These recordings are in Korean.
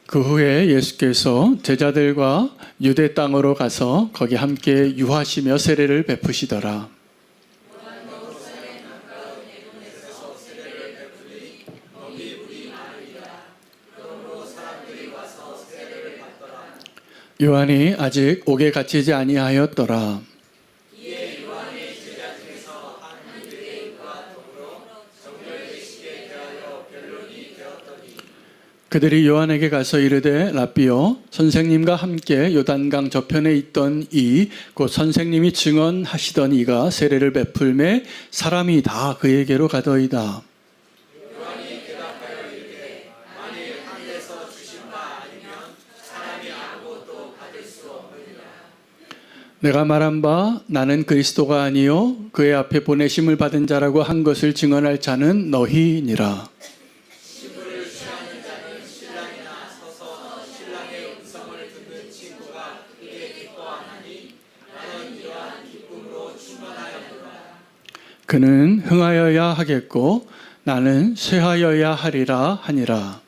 그 후에 예수께서 제자들과 유대 땅으로 가서 거기 함께 유하시며 세례를 베푸시더라. 요한이 아직 옥에 갇히지 아니하였더라. 그들이 요한에게 가서 이르되 랍비여, 선생님과 함께 요단강 저편에 있던 이 곧 선생님이 증언하시던 이가 세례를 베풀매 사람이 다 그에게로 가더이다. 요한이 대답하여 이르되 만일 하늘에서 주신 바 아니면 사람이 아무것도 받을 수 없느니라. 내가 말한 바 나는 그리스도가 아니요 그의 앞에 보내심을 받은 자라고 한 것을 증언할 자는 너희니라. 그는 흥하여야 하겠고 나는 쇠하여야 하리라 하니라.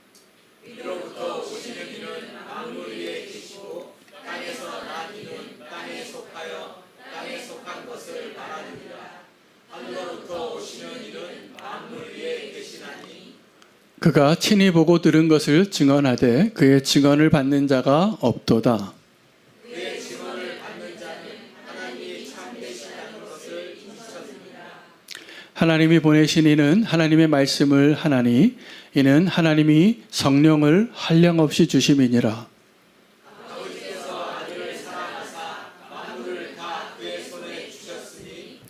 이로부터 오시는 이는 만물 위에 계시고 땅에서 난 이는 땅에 속하여 땅에 속한 것을 말하느니라. 하늘로부터 오시는 이는 만물 위에 계시나니 그가 친히 보고 들은 것을 증언하되 그의 증언을 받는 자가 없도다. 하나님이 보내신 이는 하나님의 말씀을 하나니 이는 하나님이 성령을 한량없이 주심이니라. 아버지께서 아들을 사랑하사 만물을 다 그의 손에 주셨으니.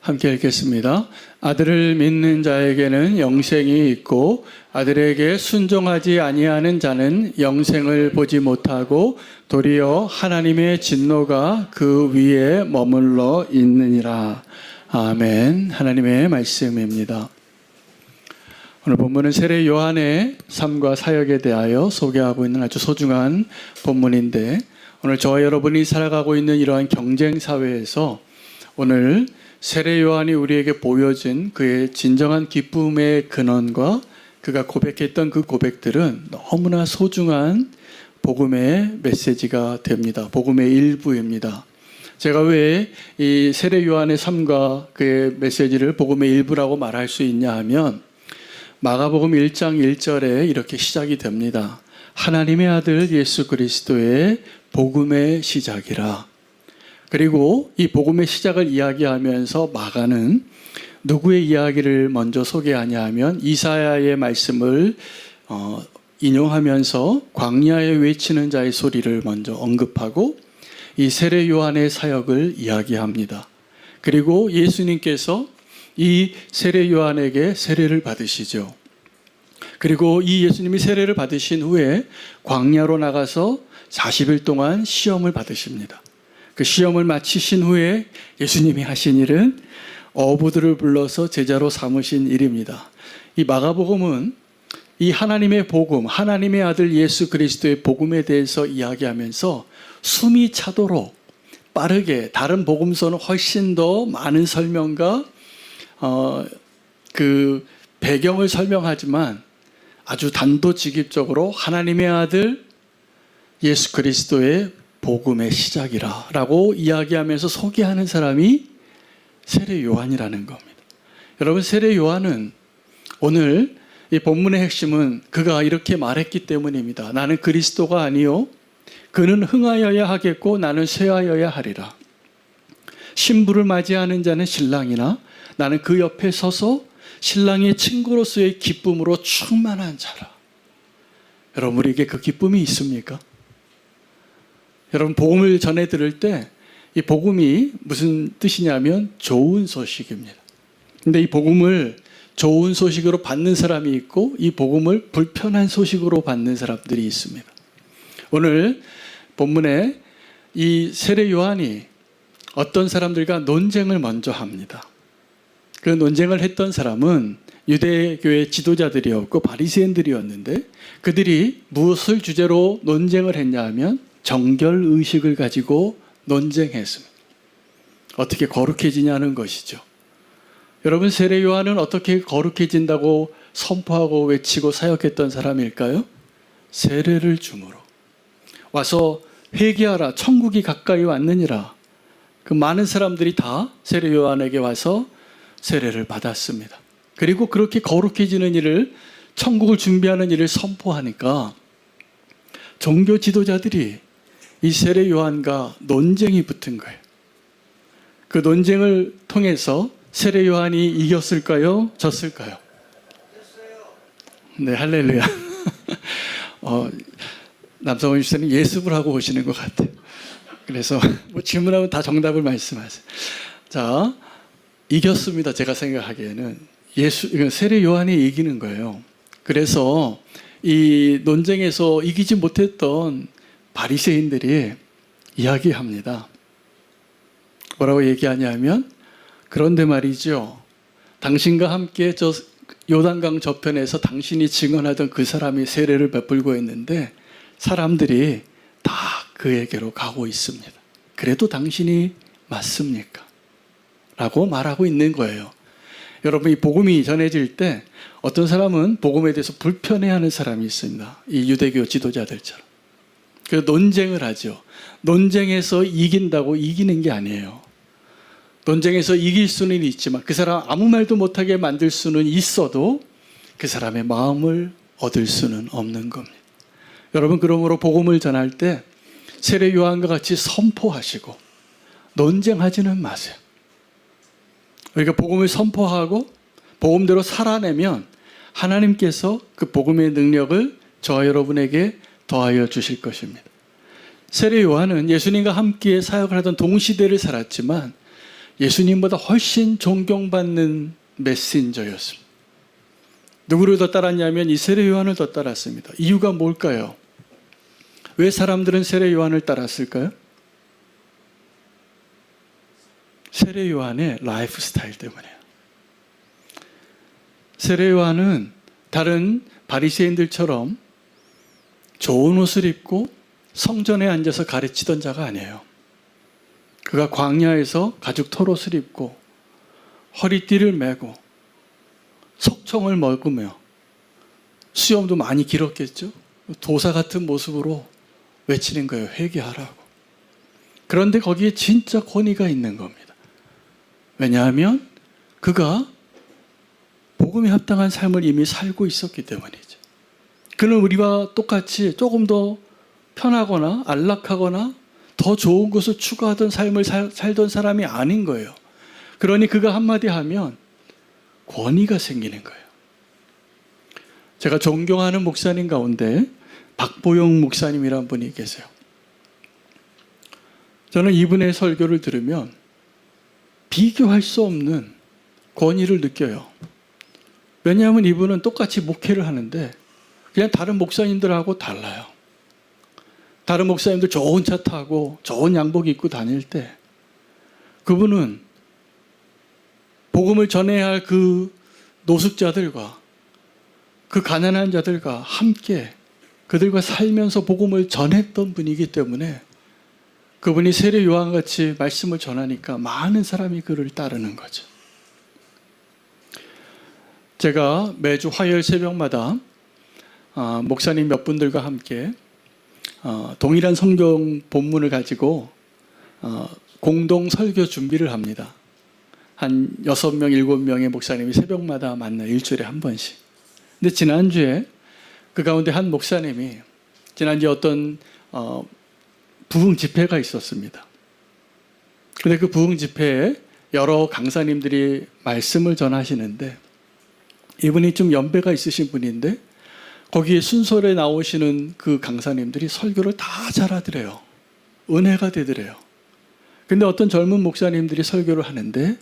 함께 읽겠습니다. 아들을 믿는 자에게는 영생이 있고 아들에게 순종하지 아니하는 자는 영생을 보지 못하고 도리어 하나님의 진노가 그 위에 머물러 있느니라. 아멘. 하나님의 말씀입니다. 오늘 본문은 세례 요한의 삶과 사역에 대하여 소개하고 있는 아주 소중한 본문인데, 오늘 저와 여러분이 살아가고 있는 이러한 경쟁 사회에서 오늘 세례 요한이 우리에게 보여준 그의 진정한 기쁨의 근원과 그가 고백했던 그 고백들은 너무나 소중한 복음의 메시지가 됩니다. 복음의 일부입니다. 제가 왜 이 세례 요한의 삶과 그의 메시지를 복음의 일부라고 말할 수 있냐 하면 마가복음 1장 1절에 이렇게 시작이 됩니다. 하나님의 아들 예수 그리스도의 복음의 시작이라. 그리고 이 복음의 시작을 이야기하면서 마가는 누구의 이야기를 먼저 소개하냐 하면 이사야의 말씀을 인용하면서 광야에 외치는 자의 소리를 먼저 언급하고 이 세례 요한의 사역을 이야기합니다. 그리고 예수님께서 이 세례 요한에게 세례를 받으시죠. 그리고 이 예수님이 세례를 받으신 후에 광야로 나가서 40일 동안 시험을 받으십니다. 그 시험을 마치신 후에 예수님이 하신 일은 어부들을 불러서 제자로 삼으신 일입니다. 이 마가복음은 이 하나님의 복음, 하나님의 아들 예수 그리스도의 복음에 대해서 이야기하면서 숨이 차도록 빠르게 다른 복음서는 훨씬 더 많은 설명과 그 배경을 설명하지만 아주 단도직입적으로 하나님의 아들 예수 그리스도의 복음의 시작이라 라고 이야기하면서 소개하는 사람이 세례 요한이라는 겁니다. 여러분, 세례 요한은 오늘 이 본문의 핵심은 그가 이렇게 말했기 때문입니다. 나는 그리스도가 아니요 그는 흥하여야 하겠고 나는 쇠하여야 하리라. 신부를 맞이하는 자는 신랑이나 나는 그 옆에 서서 신랑의 친구로서의 기쁨으로 충만한 자라. 여러분, 우리에게 그 기쁨이 있습니까? 여러분, 복음을 전해 들을 때 이 복음이 무슨 뜻이냐면 좋은 소식입니다. 근데 이 복음을 좋은 소식으로 받는 사람이 있고 이 복음을 불편한 소식으로 받는 사람들이 있습니다. 오늘 본문에 이 세례 요한이 어떤 사람들과 논쟁을 먼저 합니다. 그 논쟁을 했던 사람은 유대교의 지도자들이었고 바리새인들이었는데 그들이 무엇을 주제로 논쟁을 했냐 하면 정결의식을 가지고 논쟁했습니다. 어떻게 거룩해지냐는 것이죠. 여러분, 세례 요한은 어떻게 거룩해진다고 선포하고 외치고 사역했던 사람일까요? 세례를 주므로 와서 회개하라 천국이 가까이 왔느니라. 그 많은 사람들이 다 세례 요한에게 와서 세례를 받았습니다. 그리고 그렇게 거룩해지는 일을 천국을 준비하는 일을 선포하니까 종교 지도자들이 이 세례 요한과 논쟁이 붙은 거예요. 그 논쟁을 통해서 세례 요한이 이겼을까요? 졌을까요? 네, 할렐루야. 남성원 집사님 예습을 하고 오시는 것 같아요. 그래서 뭐 질문하면 다 정답을 말씀하세요. 자, 이겼습니다. 제가 생각하기에는 세례 요한이 이기는 거예요. 그래서 이 논쟁에서 이기지 못했던 바리새인들이 이야기합니다. 뭐라고 얘기하냐면, 그런데 말이죠, 당신과 함께 저 요단강 저편에서 당신이 증언하던 그 사람이 세례를 베풀고 있는데 사람들이 다 그에게로 가고 있습니다. 그래도 당신이 맞습니까? 라고 말하고 있는 거예요. 여러분, 이 복음이 전해질 때 어떤 사람은 복음에 대해서 불편해하는 사람이 있습니다. 이 유대교 지도자들처럼. 그래서 논쟁을 하죠. 논쟁에서 이긴다고 이기는 게 아니에요. 논쟁에서 이길 수는 있지만 그 사람 아무 말도 못하게 만들 수는 있어도 그 사람의 마음을 얻을 수는 없는 겁니다. 여러분, 그러므로 복음을 전할 때 세례 요한과 같이 선포하시고 논쟁하지는 마세요. 우리가 복음을 선포하고 복음대로 살아내면 하나님께서 그 복음의 능력을 저와 여러분에게 더하여 주실 것입니다. 세례 요한은 예수님과 함께 사역을 하던 동시대를 살았지만 예수님보다 훨씬 존경받는 메신저였습니다. 누구를 더 따랐냐면 이 세례 요한을 더 따랐습니다. 이유가 뭘까요? 왜 사람들은 세례 요한을 따랐을까요? 세례 요한의 라이프 스타일 때문에요. 세례 요한은 다른 바리새인들처럼 좋은 옷을 입고 성전에 앉아서 가르치던 자가 아니에요. 그가 광야에서 가죽 털옷을 입고 허리띠를 메고 석청을 먹으며 수염도 많이 길었겠죠. 도사 같은 모습으로 외치는 거예요. 회개하라고. 그런데 거기에 진짜 권위가 있는 겁니다. 왜냐하면 그가 복음에 합당한 삶을 이미 살고 있었기 때문이죠. 그는 우리와 똑같이 조금 더 편하거나 안락하거나 더 좋은 것을 추구하던 삶을 살던 사람이 아닌 거예요. 그러니 그가 한마디 하면 권위가 생기는 거예요. 제가 존경하는 목사님 가운데 박보영 목사님이란 분이 계세요. 저는 이분의 설교를 들으면 비교할 수 없는 권위를 느껴요. 왜냐하면 이분은 똑같이 목회를 하는데 그냥 다른 목사님들하고 달라요. 다른 목사님들 좋은 차 타고 좋은 양복 입고 다닐 때 그분은 복음을 전해야 할 그 노숙자들과 그 가난한 자들과 함께 그들과 살면서 복음을 전했던 분이기 때문에 그분이 세례 요한같이 말씀을 전하니까 많은 사람이 그를 따르는 거죠. 제가 매주 화요일 새벽마다 목사님 몇 분들과 함께 동일한 성경 본문을 가지고 공동 설교 준비를 합니다. 한 6명, 7명의 목사님이 새벽마다 만나요. 일주일에 한 번씩. 근데 지난주에 그 가운데 한 목사님이 지난주에 어떤 부흥 집회가 있었습니다. 근데 그 부흥 집회에 여러 강사님들이 말씀을 전하시는데 이분이 좀 연배가 있으신 분인데 거기에 순서에 나오시는 그 강사님들이 설교를 다 잘하더래요. 은혜가 되더래요. 근데 어떤 젊은 목사님들이 설교를 하는데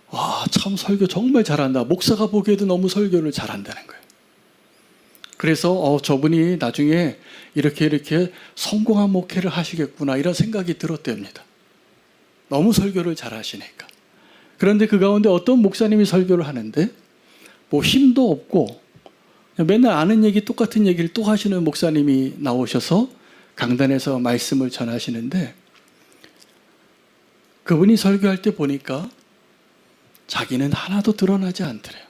와, 참 설교 정말 잘한다. 목사가 보기에도 너무 설교를 잘한다는 거예요. 그래서 저분이 나중에 이렇게 성공한 목회를 하시겠구나 이런 생각이 들었답니다. 너무 설교를 잘하시니까. 그런데 그 가운데 어떤 목사님이 설교를 하는데 뭐 힘도 없고 맨날 아는 얘기 똑같은 얘기를 또 하시는 목사님이 나오셔서 강단에서 말씀을 전하시는데 그분이 설교할 때 보니까 자기는 하나도 드러나지 않더래요.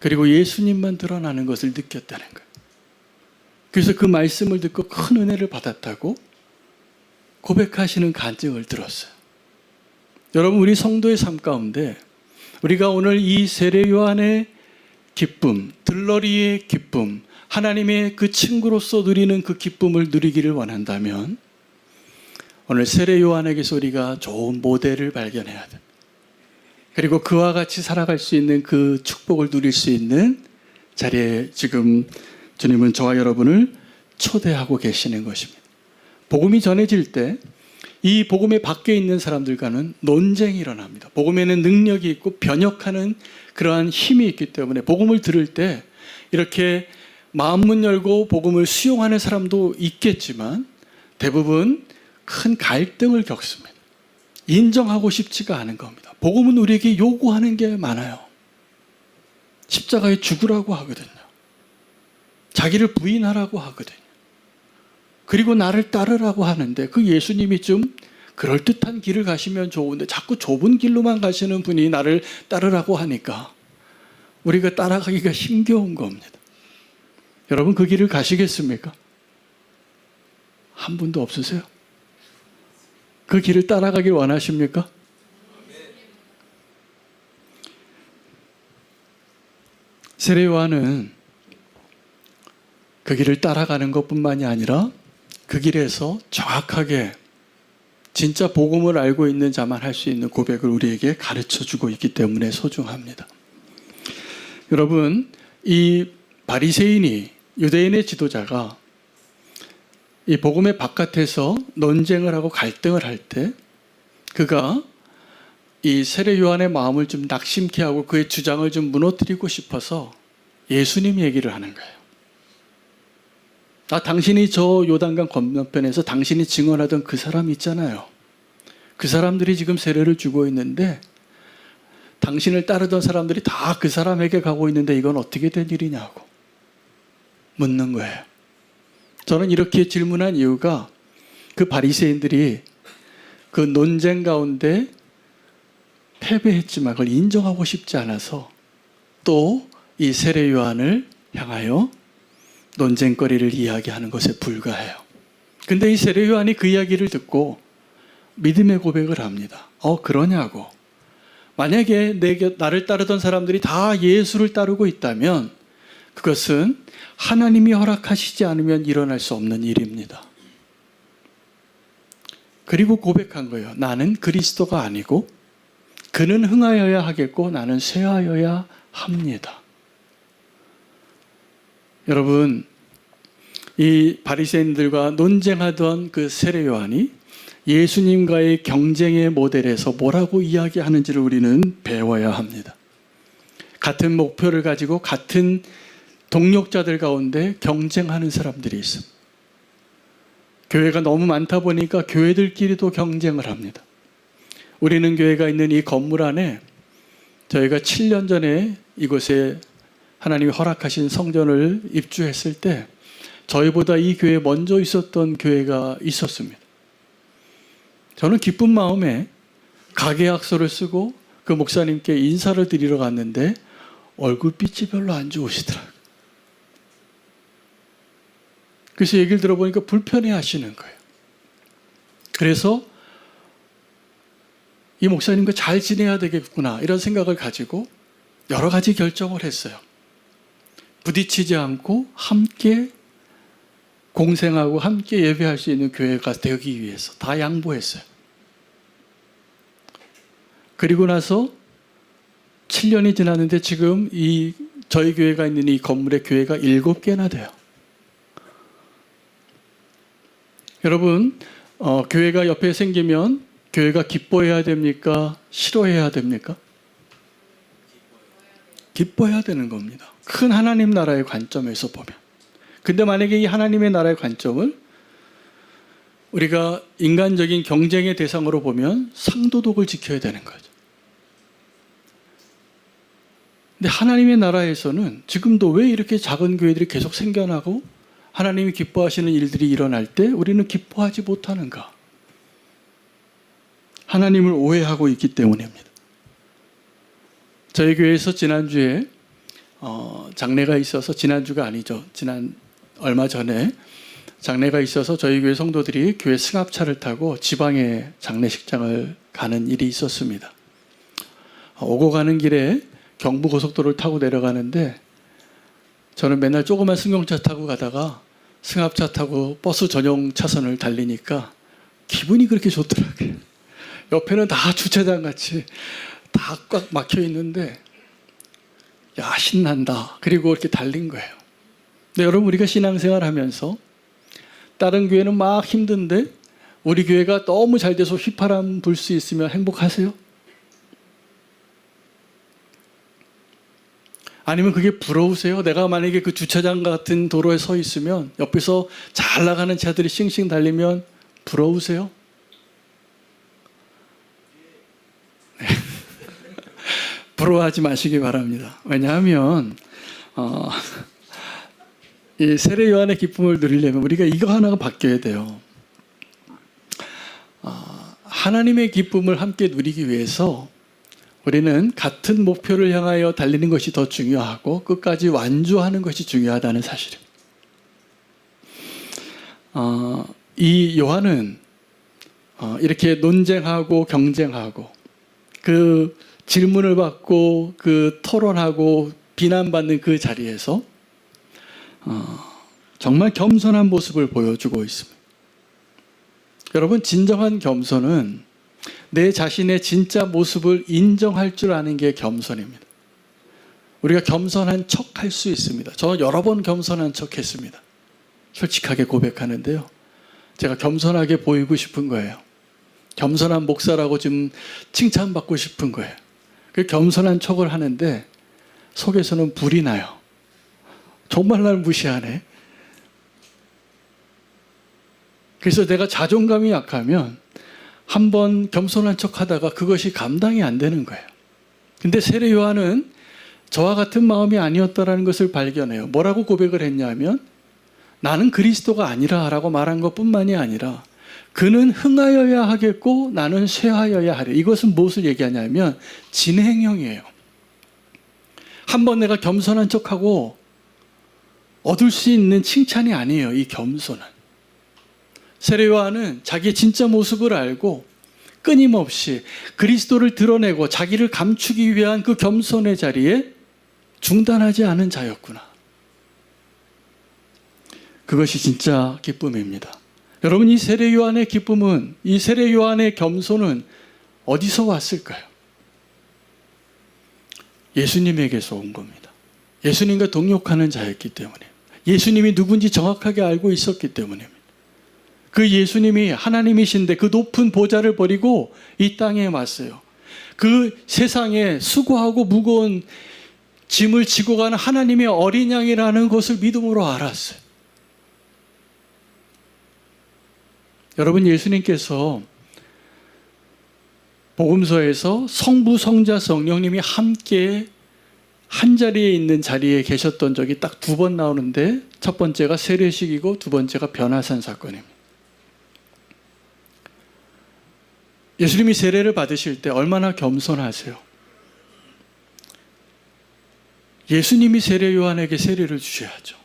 그리고 예수님만 드러나는 것을 느꼈다는 거예요. 그래서 그 말씀을 듣고 큰 은혜를 받았다고 고백하시는 간증을 들었어요. 여러분, 우리 성도의 삶 가운데 우리가 오늘 이 세례 요한의 기쁨, 들러리의 기쁨, 하나님의 그 친구로서 누리는 그 기쁨을 누리기를 원한다면 오늘 세례 요한에게서 우리가 좋은 모델을 발견해야 돼. 그리고 그와 같이 살아갈 수 있는 그 축복을 누릴 수 있는 자리에 지금 주님은 저와 여러분을 초대하고 계시는 것입니다. 복음이 전해질 때 이 복음의 밖에 있는 사람들과는 논쟁이 일어납니다. 복음에는 능력이 있고 변혁하는 그러한 힘이 있기 때문에 복음을 들을 때 이렇게 마음문 열고 복음을 수용하는 사람도 있겠지만 대부분 큰 갈등을 겪습니다. 인정하고 싶지가 않은 겁니다. 복음은 우리에게 요구하는 게 많아요. 십자가에 죽으라고 하거든요. 자기를 부인하라고 하거든요. 그리고 나를 따르라고 하는데 그 예수님이 좀 그럴듯한 길을 가시면 좋은데 자꾸 좁은 길로만 가시는 분이 나를 따르라고 하니까 우리가 따라가기가 힘겨운 겁니다. 여러분, 그 길을 가시겠습니까? 한 분도 없으세요? 그 길을 따라가길 원하십니까? 세례 요한은 그 길을 따라가는 것뿐만이 아니라 그 길에서 정확하게 진짜 복음을 알고 있는 자만 할 수 있는 고백을 우리에게 가르쳐주고 있기 때문에 소중합니다. 여러분, 이 바리새인이, 유대인의 지도자가 이 복음의 바깥에서 논쟁을 하고 갈등을 할 때 그가 이 세례 요한의 마음을 좀 낙심케 하고 그의 주장을 좀 무너뜨리고 싶어서 예수님 얘기를 하는 거예요. 당신이 저 요단강 건너편에서 당신이 증언하던 그 사람 있잖아요. 그 사람들이 지금 세례를 주고 있는데 당신을 따르던 사람들이 다 그 사람에게 가고 있는데 이건 어떻게 된 일이냐고 묻는 거예요. 저는 이렇게 질문한 이유가 그 바리새인들이 그 논쟁 가운데 패배했지만 그걸 인정하고 싶지 않아서 또 이 세례 요한을 향하여 논쟁거리를 이야기하는 것에 불과해요. 근데 이 세례 요한이 그 이야기를 듣고 믿음의 고백을 합니다. 그러냐고. 만약에 나를 따르던 사람들이 다 예수를 따르고 있다면 그것은 하나님이 허락하시지 않으면 일어날 수 없는 일입니다. 그리고 고백한 거예요. 나는 그리스도가 아니고 그는 흥하여야 하겠고 나는 쇠하여야 합니다. 여러분, 이 바리새인들과 논쟁하던 그 세례 요한이 예수님과의 경쟁의 모델에서 뭐라고 이야기하는지를 우리는 배워야 합니다. 같은 목표를 가지고 같은 동력자들 가운데 경쟁하는 사람들이 있습니다. 교회가 너무 많다 보니까 교회들끼리도 경쟁을 합니다. 우리는 교회가 있는 이 건물 안에 저희가 7년 전에 이곳에 하나님이 허락하신 성전을 입주했을 때 저희보다 이 교회에 먼저 있었던 교회가 있었습니다. 저는 기쁜 마음에 가계약서를 쓰고 그 목사님께 인사를 드리러 갔는데 얼굴빛이 별로 안 좋으시더라고요. 그래서 얘기를 들어보니까 불편해 하시는 거예요. 그래서 이 목사님과 잘 지내야 되겠구나 이런 생각을 가지고 여러 가지 결정을 했어요. 부딪히지 않고 함께 공생하고 함께 예배할 수 있는 교회가 되기 위해서 다 양보했어요. 그리고 나서 7년이 지났는데 지금 저희 교회가 있는 이 건물의 교회가 7개나 돼요. 여러분, 교회가 옆에 생기면 교회가 기뻐해야 됩니까? 싫어해야 됩니까? 기뻐해야 되는 겁니다. 큰 하나님 나라의 관점에서 보면. 근데 만약에 이 하나님의 나라의 관점을 우리가 인간적인 경쟁의 대상으로 보면 상도덕을 지켜야 되는 거죠. 근데 하나님의 나라에서는 지금도 왜 이렇게 작은 교회들이 계속 생겨나고 하나님이 기뻐하시는 일들이 일어날 때 우리는 기뻐하지 못하는가? 하나님을 오해하고 있기 때문입니다. 저희 교회에서 지난주에 장례가 있어서 지난주가 아니죠. 지난 얼마 전에 장례가 있어서 저희 교회 성도들이 교회 승합차를 타고 지방에 장례식장을 가는 일이 있었습니다. 오고 가는 길에 경부고속도로를 타고 내려가는데 저는 맨날 조그만 승용차 타고 가다가 승합차 타고 버스 전용 차선을 달리니까 기분이 그렇게 좋더라고요. 옆에는 다 주차장 같이 다 꽉 막혀 있는데 야, 신난다. 그리고 이렇게 달린 거예요. 근데 여러분, 우리가 신앙생활 하면서 다른 교회는 막 힘든데 우리 교회가 너무 잘 돼서 휘파람 불 수 있으면 행복하세요? 아니면 그게 부러우세요? 내가 만약에 그 주차장 같은 도로에 서 있으면 옆에서 잘 나가는 차들이 싱싱 달리면 부러우세요? 네. 부러워하지 마시기 바랍니다. 왜냐하면 이 세례 요한의 기쁨을 누리려면 우리가 이거 하나가 바뀌어야 돼요. 하나님의 기쁨을 함께 누리기 위해서 우리는 같은 목표를 향하여 달리는 것이 더 중요하고 끝까지 완주하는 것이 중요하다는 사실입니다. 이 요한은 이렇게 논쟁하고 경쟁하고 그 질문을 받고 그 토론하고 비난받는 그 자리에서 정말 겸손한 모습을 보여주고 있습니다. 여러분, 진정한 겸손은 내 자신의 진짜 모습을 인정할 줄 아는 게 겸손입니다. 우리가 겸손한 척 할 수 있습니다. 저는 여러 번 겸손한 척 했습니다. 솔직하게 고백하는데요. 제가 겸손하게 보이고 싶은 거예요. 겸손한 목사라고 좀 칭찬받고 싶은 거예요. 그 겸손한 척을 하는데 속에서는 불이 나요. 정말 날 무시하네. 그래서 내가 자존감이 약하면 한번 겸손한 척 하다가 그것이 감당이 안 되는 거예요. 근데 세례 요한은 저와 같은 마음이 아니었다라는 것을 발견해요. 뭐라고 고백을 했냐면 나는 그리스도가 아니라 라고 말한 것뿐만이 아니라 그는 흥하여야 하겠고 나는 쇠하여야 하리. 이것은 무엇을 얘기하냐면 진행형이에요. 한번 내가 겸손한 척하고 얻을 수 있는 칭찬이 아니에요. 이 겸손은. 세례 요한은 자기의 진짜 모습을 알고 끊임없이 그리스도를 드러내고 자기를 감추기 위한 그 겸손의 자리에 중단하지 않은 자였구나. 그것이 진짜 기쁨입니다. 여러분, 이 세례 요한의 기쁨은, 이 세례 요한의 겸손은 어디서 왔을까요? 예수님에게서 온 겁니다. 예수님과 동역하는 자였기 때문에, 예수님이 누군지 정확하게 알고 있었기 때문입니다. 그 예수님이 하나님이신데 그 높은 보좌를 버리고 이 땅에 왔어요. 그 세상에 수고하고 무거운 짐을 지고 가는 하나님의 어린 양이라는 것을 믿음으로 알았어요. 여러분, 예수님께서 복음서에서 성부, 성자, 성령님이 함께 한 자리에 있는 자리에 계셨던 적이 딱 2번 나오는데 첫 번째가 세례식이고 두 번째가 변화산 사건입니다. 예수님이 세례를 받으실 때 얼마나 겸손하세요? 예수님이 세례 요한에게 세례를 주셔야죠.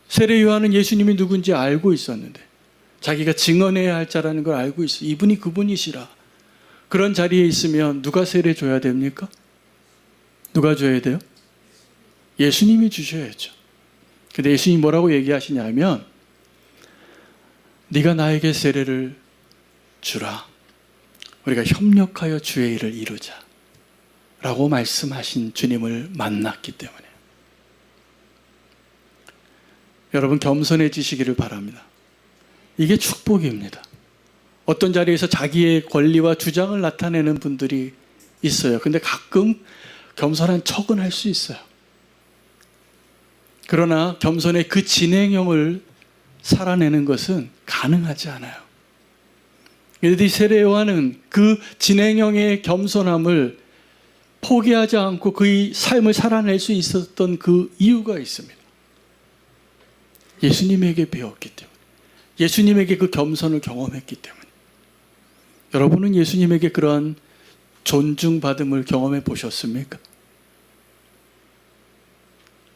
세례 요한은 예수님이 누군지 알고 있었는데 자기가 증언해야 할 자라는 걸 알고 있어요. 이분이 그분이시라. 그런 자리에 있으면 누가 세례 줘야 됩니까? 누가 줘야 돼요? 예수님이 주셔야죠. 근데 예수님이 뭐라고 얘기하시냐면 네가 나에게 세례를 주라. 우리가 협력하여 주의 일을 이루자 라고 말씀하신 주님을 만났기 때문에 여러분, 겸손해지시기를 바랍니다. 이게 축복입니다. 어떤 자리에서 자기의 권리와 주장을 나타내는 분들이 있어요. 근데 가끔 겸손한 척은 할 수 있어요. 그러나 겸손의 그 진행형을 살아내는 것은 가능하지 않아요. 그런데 이 세례 요한은 그 진행형의 겸손함을 포기하지 않고 그의 삶을 살아낼 수 있었던 그 이유가 있습니다. 예수님에게 배웠기 때문에, 예수님에게 그 겸손을 경험했기 때문에. 여러분은 예수님에게 그러한 존중받음을 경험해 보셨습니까?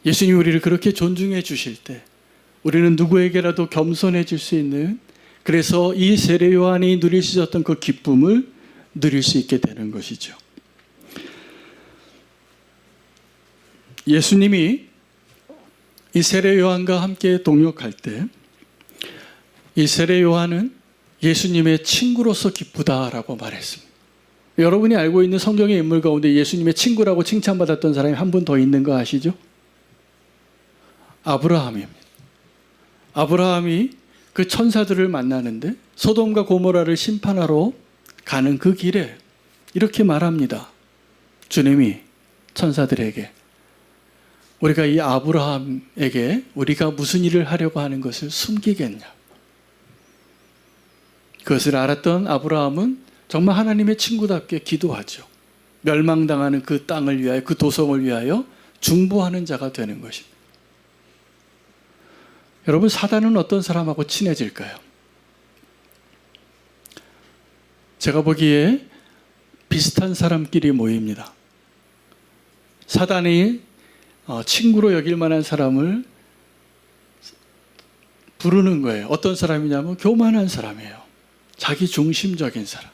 예수님이 우리를 그렇게 존중해 주실 때 우리는 누구에게라도 겸손해질 수 있는, 그래서 이 세례 요한이 누릴 수 있었던 그 기쁨을 누릴 수 있게 되는 것이죠. 예수님이 이 세례 요한과 함께 동역할 때 이 세례 요한은 예수님의 친구로서 기쁘다라고 말했습니다. 여러분이 알고 있는 성경의 인물 가운데 예수님의 친구라고 칭찬받았던 사람이 한 분 더 있는 거 아시죠? 아브라함입니다. 아브라함이 그 천사들을 만나는데 소돔과 고모라를 심판하러 가는 그 길에 이렇게 말합니다. 주님이 천사들에게, 우리가 이 아브라함에게 우리가 무슨 일을 하려고 하는 것을 숨기겠냐. 그것을 알았던 아브라함은 정말 하나님의 친구답게 기도하죠. 멸망당하는 그 땅을 위하여, 그 도성을 위하여 중보하는 자가 되는 것입니다. 여러분, 사단은 어떤 사람하고 친해질까요? 제가 보기에 비슷한 사람끼리 모입니다. 사단이 친구로 여길 만한 사람을 부르는 거예요. 어떤 사람이냐면 교만한 사람이에요. 자기 중심적인 사람,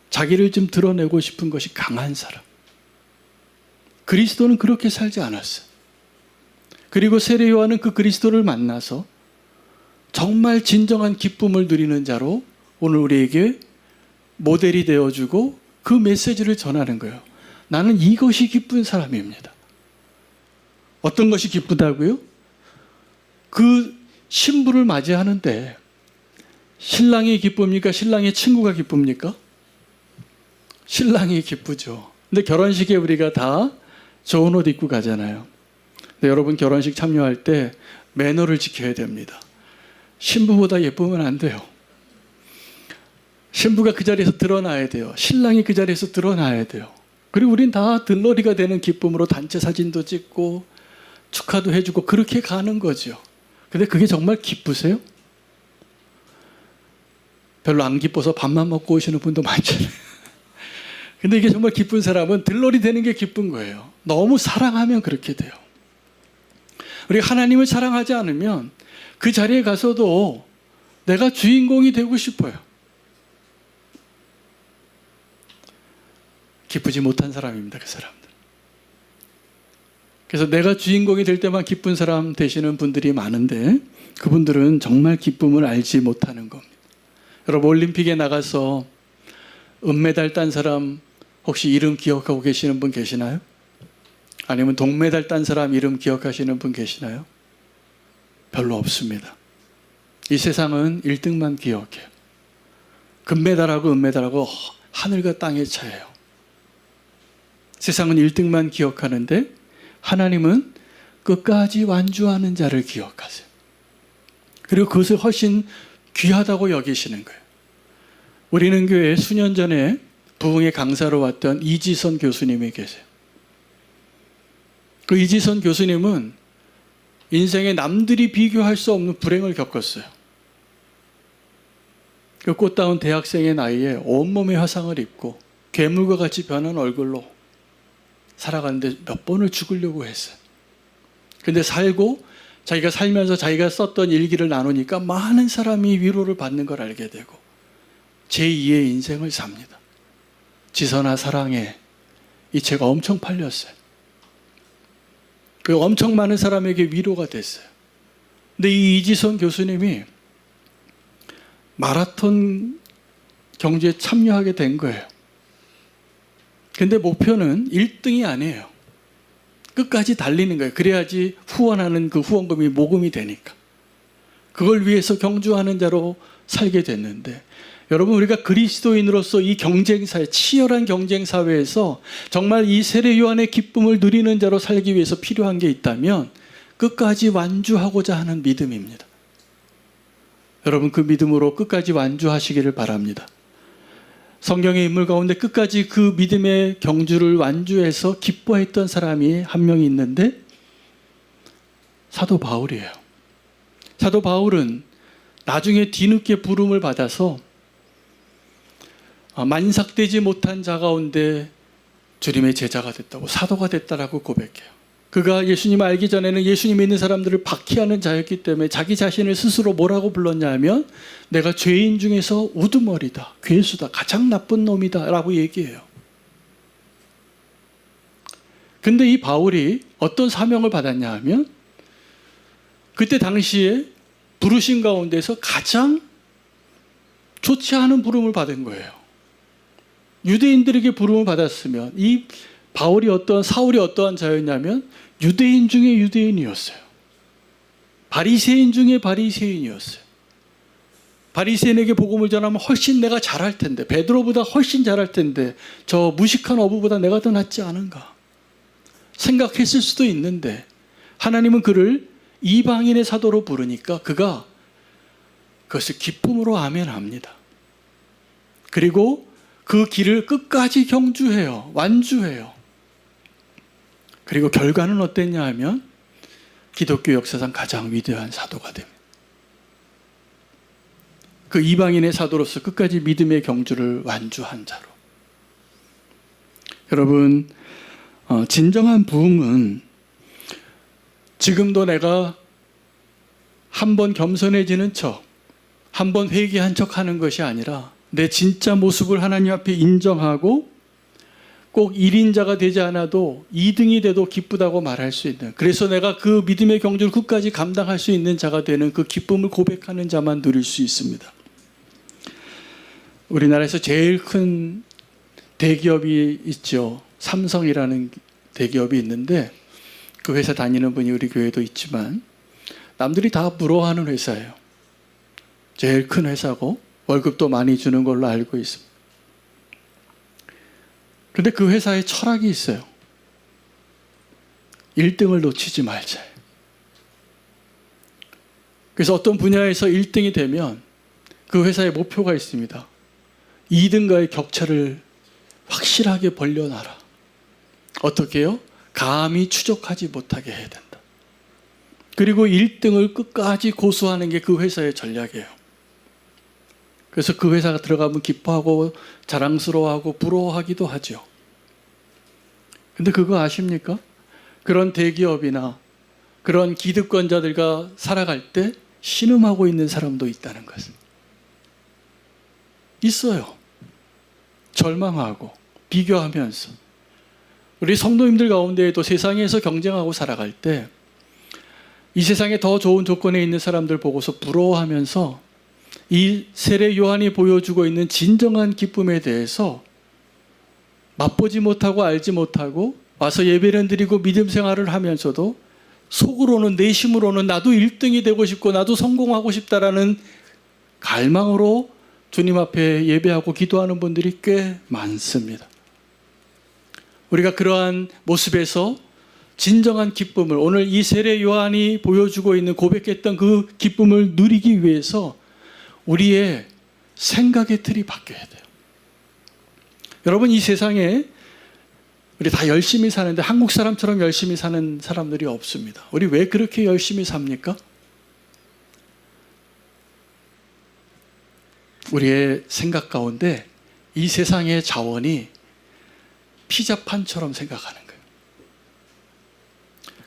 자기를 좀 드러내고 싶은 것이 강한 사람. 그리스도는 그렇게 살지 않았어요. 그리고 세례 요한은 그 그리스도를 만나서 정말 진정한 기쁨을 누리는 자로 오늘 우리에게 모델이 되어주고 그 메시지를 전하는 거예요. 나는 이것이 기쁜 사람입니다. 어떤 것이 기쁘다고요? 그 신부를 맞이하는데 신랑이 기쁩니까? 신랑의 친구가 기쁩니까? 신랑이 기쁘죠. 근데 결혼식에 우리가 다 좋은 옷 입고 가잖아요. 근데 여러분, 결혼식 참여할 때 매너를 지켜야 됩니다. 신부보다 예쁘면 안 돼요. 신부가 그 자리에서 드러나야 돼요. 신랑이 그 자리에서 드러나야 돼요. 그리고 우린 다 들러리가 되는 기쁨으로 단체 사진도 찍고 축하도 해주고 그렇게 가는 거죠. 근데 그게 정말 기쁘세요? 별로 안 기뻐서 밥만 먹고 오시는 분도 많잖아요. 근데 이게 정말 기쁜 사람은 들러리 되는 게 기쁜 거예요. 너무 사랑하면 그렇게 돼요. 우리가 하나님을 사랑하지 않으면 그 자리에 가서도 내가 주인공이 되고 싶어요. 기쁘지 못한 사람입니다, 그 사람들. 그래서 내가 주인공이 될 때만 기쁜 사람 되시는 분들이 많은데 그분들은 정말 기쁨을 알지 못하는 겁니다. 여러분, 올림픽에 나가서 은메달 딴 사람 혹시 이름 기억하고 계시는 분 계시나요? 아니면 동메달 딴 사람 이름 기억하시는 분 계시나요? 별로 없습니다. 이 세상은 1등만 기억해요. 금메달하고 은메달하고 하늘과 땅의 차이예요. 세상은 1등만 기억하는데 하나님은 끝까지 완주하는 자를 기억하세요. 그리고 그것을 훨씬 귀하다고 여기시는 거예요. 우리는 교회에 수년 전에 부흥의 강사로 왔던 이지선 교수님이 계세요. 그 이지선 교수님은 인생에 남들이 비교할 수 없는 불행을 겪었어요. 그 꽃다운 대학생의 나이에 온몸에 화상을 입고 괴물과 같이 변한 얼굴로 살아가는데 몇 번을 죽으려고 했어요. 근데 살고 자기가 살면서 자기가 썼던 일기를 나누니까 많은 사람이 위로를 받는 걸 알게 되고 제2의 인생을 삽니다. 지선아 사랑해. 이 책 엄청 팔렸어요. 그 엄청 많은 사람에게 위로가 됐어요. 근데 이 이지선 교수님이 마라톤 경주에 참여하게 된 거예요. 근데 목표는 1등이 아니에요. 끝까지 달리는 거예요. 그래야지 후원하는 그 후원금이 모금이 되니까. 그걸 위해서 경주하는 자로 살게 됐는데, 여러분, 우리가 그리스도인으로서 이 경쟁사회, 치열한 경쟁사회에서 정말 이 세례 요한의 기쁨을 누리는 자로 살기 위해서 필요한 게 있다면 끝까지 완주하고자 하는 믿음입니다. 여러분, 그 믿음으로 끝까지 완주하시기를 바랍니다. 성경의 인물 가운데 끝까지 그 믿음의 경주를 완주해서 기뻐했던 사람이 한 명이 있는데 사도 바울이에요. 사도 바울은 나중에 뒤늦게 부름을 받아서 만삭되지 못한 자 가운데 주님의 제자가 됐다고, 사도가 됐다라고 고백해요. 그가 예수님을 알기 전에는 예수님 믿는 사람들을 박해하는 자였기 때문에 자기 자신을 스스로 뭐라고 불렀냐 하면 내가 죄인 중에서 우두머리다, 괴수다, 가장 나쁜 놈이다 라고 얘기해요. 근데 이 바울이 어떤 사명을 받았냐 하면 그때 당시에 부르신 가운데서 가장 좋지 않은 부름을 받은 거예요. 유대인들에게 부름을 받았으면 이 사울이 어떠한 자였냐면 유대인 중에 유대인이었어요. 바리새인 중에 바리새인이었어요. 바리새인에게 복음을 전하면 훨씬 내가 잘할 텐데, 베드로보다 훨씬 잘할 텐데 저 무식한 어부보다 내가 더 낫지 않은가 생각했을 수도 있는데 하나님은 그를 이방인의 사도로 부르니까 그가 그것을 기쁨으로 아멘합니다. 그리고 그 길을 끝까지 경주해요. 완주해요. 그리고 결과는 어땠냐 하면 기독교 역사상 가장 위대한 사도가 됩니다. 그 이방인의 사도로서 끝까지 믿음의 경주를 완주한 자로. 여러분, 진정한 부흥은 지금도 내가 한번 겸손해지는 척, 한번 회개한 척 하는 것이 아니라 내 진짜 모습을 하나님 앞에 인정하고 꼭 1인자가 되지 않아도 2등이 돼도 기쁘다고 말할 수 있는, 그래서 내가 그 믿음의 경주를 끝까지 감당할 수 있는 자가 되는 그 기쁨을 고백하는 자만 누릴 수 있습니다. 우리나라에서 제일 큰 대기업이 있죠. 삼성이라는 대기업이 있는데 그 회사 다니는 분이 우리 교회도 있지만 남들이 다 부러워하는 회사예요. 제일 큰 회사고 월급도 많이 주는 걸로 알고 있습니다. 그런데 그 회사에 철학이 있어요. 1등을 놓치지 말자. 그래서 어떤 분야에서 1등이 되면 그 회사의 목표가 있습니다. 2등과의 격차를 확실하게 벌려놔라. 어떻게 해요? 감히 추적하지 못하게 해야 된다. 그리고 1등을 끝까지 고수하는 게 그 회사의 전략이에요. 그래서 그 회사가 들어가면 기뻐하고 자랑스러워하고 부러워하기도 하죠. 근데 그거 아십니까? 그런 대기업이나 그런 기득권자들과 살아갈 때 신음하고 있는 사람도 있다는 것은. 있어요. 절망하고 비교하면서. 우리 성도님들 가운데에도 세상에서 경쟁하고 살아갈 때 이 세상에 더 좋은 조건에 있는 사람들 보고서 부러워하면서 이 세례 요한이 보여주고 있는 진정한 기쁨에 대해서 맛보지 못하고 알지 못하고 와서 예배를 드리고 믿음 생활을 하면서도 속으로는, 내심으로는 나도 1등이 되고 싶고 나도 성공하고 싶다라는 갈망으로 주님 앞에 예배하고 기도하는 분들이 꽤 많습니다. 우리가 그러한 모습에서 진정한 기쁨을, 오늘 이 세례 요한이 보여주고 있는 고백했던 그 기쁨을 누리기 위해서 우리의 생각의 틀이 바뀌어야 돼요. 여러분, 이 세상에 우리 다 열심히 사는데 한국 사람처럼 열심히 사는 사람들이 없습니다. 우리 왜 그렇게 열심히 삽니까? 우리의 생각 가운데 이 세상의 자원이 피자판처럼 생각하는 거예요.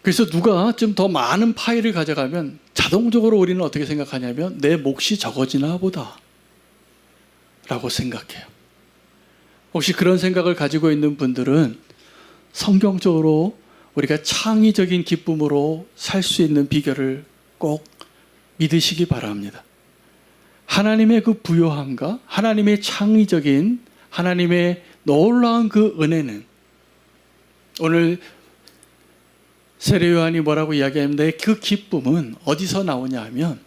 그래서 누가 좀 더 많은 파이를 가져가면 자동적으로 우리는 어떻게 생각하냐면 내 몫이 적어지나 보다 라고 생각해요. 혹시 그런 생각을 가지고 있는 분들은 성경적으로 우리가 창의적인 기쁨으로 살 수 있는 비결을 꼭 믿으시기 바랍니다. 하나님의 그 부요함과 하나님의 창의적인, 하나님의 놀라운 그 은혜는, 오늘 세례 요한이 뭐라고 이야기하는데 그 기쁨은 어디서 나오냐 하면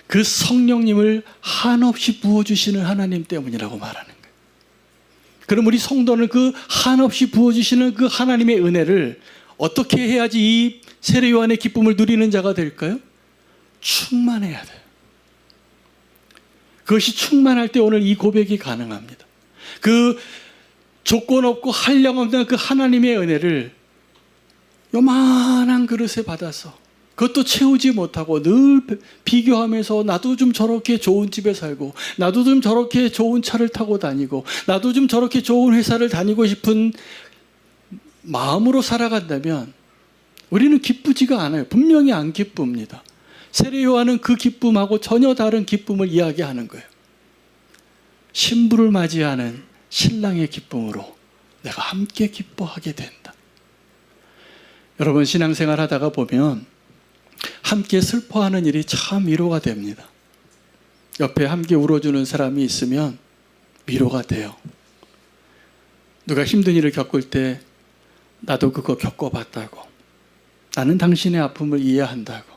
그 성령님을 한없이 부어주시는 하나님 때문이라고 말하는 거예요. 그럼 우리 성도는 그 한없이 부어주시는 그 하나님의 은혜를 어떻게 해야지 이 세례 요한의 기쁨을 누리는 자가 될까요? 충만해야 돼요. 그것이 충만할 때 오늘 이 고백이 가능합니다. 그 조건 없고 한량 없는 그 하나님의 은혜를 요만한 그릇에 받아서 그것도 채우지 못하고 늘 비교하면서 나도 좀 저렇게 좋은 집에 살고 나도 좀 저렇게 좋은 차를 타고 다니고 나도 좀 저렇게 좋은 회사를 다니고 싶은 마음으로 살아간다면 우리는 기쁘지가 않아요. 분명히 안 기쁩니다. 세례 요한은 그 기쁨하고 전혀 다른 기쁨을 이야기하는 거예요. 신부를 맞이하는 신랑의 기쁨으로 내가 함께 기뻐하게 된다. 여러분, 신앙생활 하다가 보면 함께 슬퍼하는 일이 참 위로가 됩니다. 옆에 함께 울어주는 사람이 있으면 위로가 돼요. 누가 힘든 일을 겪을 때 나도 그거 겪어봤다고, 나는 당신의 아픔을 이해한다고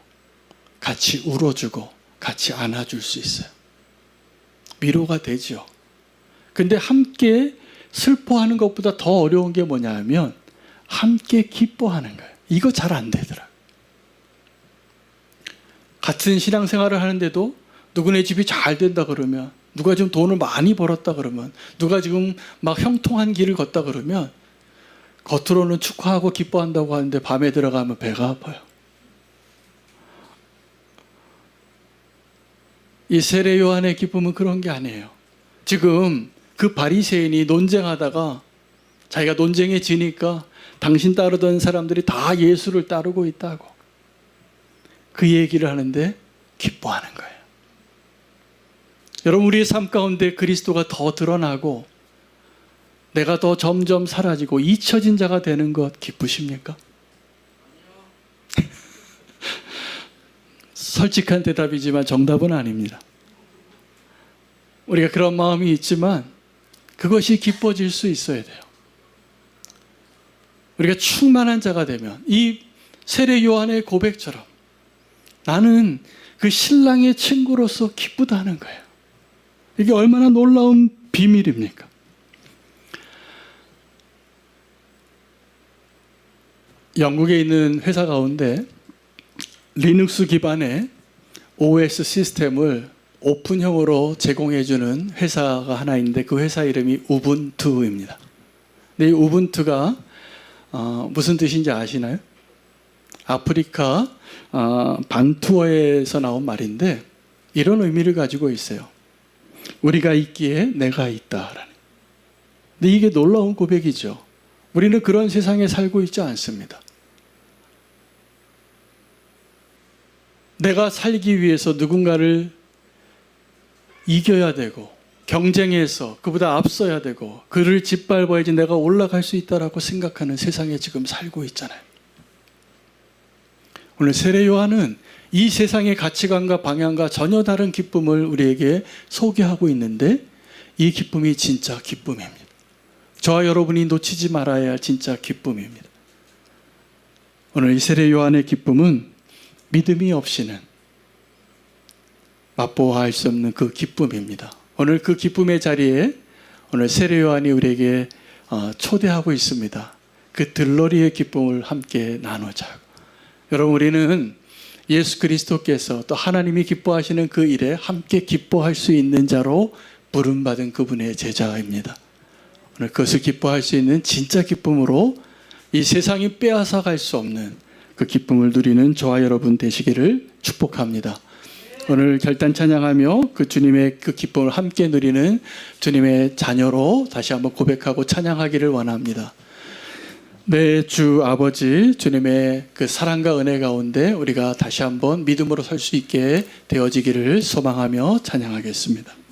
같이 울어주고 같이 안아줄 수 있어요. 위로가 되죠. 근데 함께 슬퍼하는 것보다 더 어려운 게 뭐냐 하면 함께 기뻐하는 거예요. 이거 잘 안 되더라고요. 같은 신앙생활을 하는데도 누구네 집이 잘 된다 그러면, 누가 좀 돈을 많이 벌었다 그러면, 누가 지금 막 형통한 길을 걷다 그러면 겉으로는 축하하고 기뻐한다고 하는데 밤에 들어가면 배가 아파요. 이 세례 요한의 기쁨은 그런 게 아니에요. 지금 그 바리새인이 논쟁하다가 자기가 논쟁에 지니까 당신 따르던 사람들이 다 예수를 따르고 있다고 그 얘기를 하는데 기뻐하는 거예요. 여러분, 우리의 삶 가운데 그리스도가 더 드러나고 내가 더 점점 사라지고 잊혀진 자가 되는 것 기쁘십니까? 솔직한 대답이지만 정답은 아닙니다. 우리가 그런 마음이 있지만 그것이 기뻐질 수 있어야 돼요. 우리가 충만한 자가 되면 이 세례 요한의 고백처럼 나는 그 신랑의 친구로서 기쁘다는 거예요. 이게 얼마나 놀라운 비밀입니까? 영국에 있는 회사 가운데 리눅스 기반의 OS 시스템을 오픈형으로 제공해주는 회사가 하나 있는데 그 회사 이름이 우분투입니다. 근데 이 우분투가 무슨 뜻인지 아시나요? 아프리카 반투어에서 나온 말인데 이런 의미를 가지고 있어요. 우리가 있기에 내가 있다라는. 근데 이게 놀라운 고백이죠. 우리는 그런 세상에 살고 있지 않습니다. 내가 살기 위해서 누군가를 이겨야 되고 경쟁해서 그보다 앞서야 되고 그를 짓밟아야지 내가 올라갈 수 있다라고 생각하는 세상에 지금 살고 있잖아요. 오늘 세례 요한은 이 세상의 가치관과 방향과 전혀 다른 기쁨을 우리에게 소개하고 있는데 이 기쁨이 진짜 기쁨입니다. 저와 여러분이 놓치지 말아야 할 진짜 기쁨입니다. 오늘 이 세례 요한의 기쁨은 믿음이 없이는 맛보아할 수 없는 그 기쁨입니다. 오늘 그 기쁨의 자리에 오늘 세례 요한이 우리에게 초대하고 있습니다. 그 들러리의 기쁨을 함께 나누자. 여러분, 우리는 예수 그리스도께서 또 하나님이 기뻐하시는 그 일에 함께 기뻐할 수 있는 자로 부름받은 그분의 제자입니다. 오늘 그것을 기뻐할 수 있는 진짜 기쁨으로 이 세상이 빼앗아 갈 수 없는 그 기쁨을 누리는 저와 여러분 되시기를 축복합니다. 오늘 결단 찬양하며 그 주님의 그 기쁨을 함께 누리는 주님의 자녀로 다시 한번 고백하고 찬양하기를 원합니다. 네, 주 아버지, 주님의 그 사랑과 은혜 가운데 우리가 다시 한번 믿음으로 설 수 있게 되어지기를 소망하며 찬양하겠습니다.